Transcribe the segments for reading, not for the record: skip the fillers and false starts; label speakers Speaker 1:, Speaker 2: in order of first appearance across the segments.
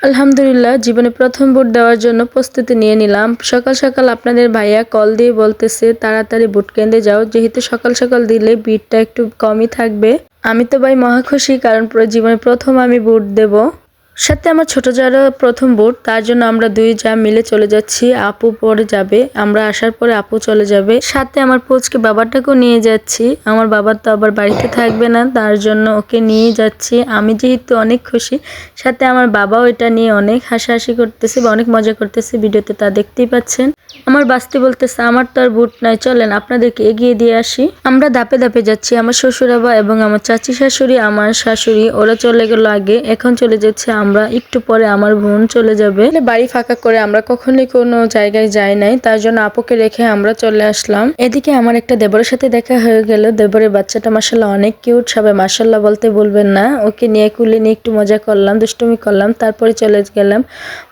Speaker 1: আলহামদুলিল্লাহ জীবনে প্রথম ভোট দেওয়ার জন্য প্রস্তুতি নিয়ে নিলাম। সকাল সকাল আপনাদের ভাইয়া কল দিয়ে বলতেছে তাড়াতাড়ি ভোট কেন্দ্রে যাও, যেহেতু সকাল সকাল দিলে ভিড়টা একটু কমই থাকবে। আমি তো ভাই মহা খুশি, কারণ জীবনে প্রথম আমি ভোট দেব। সাথে আমার ছোট যারা প্রথম ভোট, তার জন্য আমরা দুই যা মিলে চলে যাচ্ছি। আপু পরে যাবে, আমরা আসার পরে আপু চলে যাবে। সাথে আমার পুচকে বাবাটাকেও নিয়ে যাচ্ছি। আমার বাবা তো আবার বাড়িতে থাকবে না, তার জন্য ওকে নিয়ে যাচ্ছি। আমি যেহেতু অনেক খুশি, সাথে আমার বাবাও এটা নিয়ে অনেক হাসাহাসি করতেছে বা অনেক মজা করতেছে, ভিডিওতে তা দেখতেই পাচ্ছেন। আমার বাস্তি বলতেছে আমার তো আর ভোট নাই, চলেন আপনাদেরকে এগিয়ে দিয়ে আসি। আমরা ধাপে ধাপে যাচ্ছি। আমার শ্বশুরাবা এবং আমার চাচি শাশুড়ি, আমার শাশুড়ি ওরা চলে গেল আগে, এখন চলে যাচ্ছে আমরা। একটু পরে আমার বোন চলে যাবে। বাড়ি ফাঁকা করে আমরা কখনোই কোনো জায়গায় যাই নাই, তার জন্য আপুকে রেখে আমরা চলে আসলাম। এদিকে আমার একটা দেবরের সাথে দেখা হয়ে গেল। দেবরের বাচ্চাটা মাশাআল্লাহ অনেক কিউট, সবাই মাশাআল্লাহ বলতে বলবেন না। ওকে নিয়ে কুলে নিয়ে একটু মজা করলাম, দুষ্টুমি করলাম, তারপরে চলে গেলাম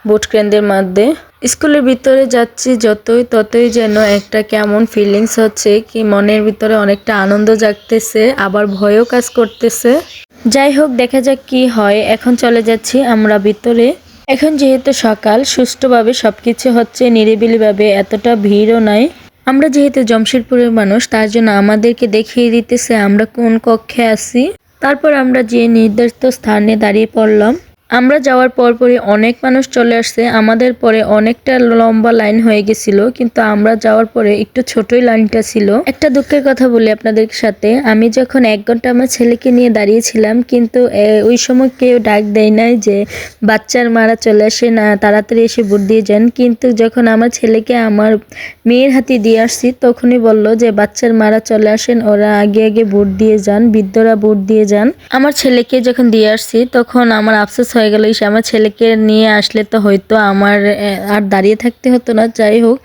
Speaker 1: ভোট কেন্দ্রের মধ্যে। স্কুলের ভিতরে যাচ্ছি ততই যেন একটা কেমন ফিলিংস হচ্ছে, কি মনের ভিতরে অনেকটা আনন্দ জাগতেছে, আবার ভয়ও কাজ করতেছে। যাই হোক, দেখা যাক কি হয়। এখন চলে যাচ্ছি আমরা ভিতরে। এখন যেহেতু সকাল, সুষ্ঠুভাবে সবকিছু হচ্ছে নিরিবিলিভাবে, এতটা ভিড়ও নাই। আমরা যেহেতু জমশেদপুরের মানুষ, তার জন্য আমাদেরকে দেখিয়ে দিতেছে আমরা কোন কক্ষে আছি। তারপর আমরা যে নির্ধারিত স্থানে দাঁড়িয়ে পড়লাম। আমরা যাওয়ার পরপরই অনেক মানুষ চলে আসছে। আমাদের পরে অনেকটা লম্বা লাইন হয়ে গেছিল, কিন্তু আমরা যাওয়ার পরে একটু ছোটই লাইনটা ছিল। একটা দুঃখের কথা বলি আপনাদের সাথে, আমি যখন 1 ঘন্টা আমার ছেলেকে নিয়ে দাঁড়িয়েছিলাম, কিন্তু ওই সময় কেউ ডাক দেয় নাই যে বাচ্চার মারা চলে আসে না, তাড়াতাড়ি এসে ভোট দিয়ে যান। কিন্তু যখন আমার ছেলেকে আমার মেয়ের হাতে দিয়ে আসছি, তখনই বলল যে বাচ্চার মারা চলে আসেন, ওরা আগে আগে ভোট দিয়ে যান, বৃদ্ধরা ভোট দিয়ে যান। আমার ছেলেকে যখন দিয়ে আসছি, তখন আমার আফসোস হয়ে গেল, আমার ছেলেকে নিয়ে আসলে তো হয়তো আমার আর দাঁড়িয়ে থাকতে হতো না। যাই হোক,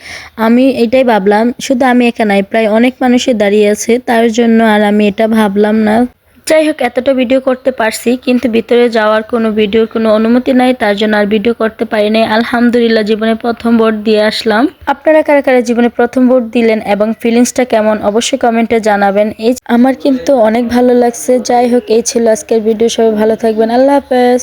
Speaker 1: আমি এটাই ভাবলাম, শুধু আমি একা নাই, প্রায় অনেক মানুষই দাঁড়িয়ে আছে, তার জন্য আর আমি এটা ভাবলাম না। যাই হোক, এতটা ভিডিও করতে পারছি, কিন্তু ভিতরে যাওয়ার কোনো ভিডিওর কোনো অনুমতি নাই, তার জন্য আর ভিডিও করতে পারি নাই। আলহামদুলিল্লাহ জীবনে প্রথম ভোট দিয়ে আসলাম। আপনারা কারা কারা জীবনে প্রথম ভোট দিলেন এবং ফিলিংসটা কেমন অবশ্যই কমেন্টে জানাবেন। আমার কিন্তু অনেক ভালো লাগছে। যাই হোক, এই ছিল আজকের ভিডিও। সবাই ভালো থাকবেন। আল্লাহ হাফেজ।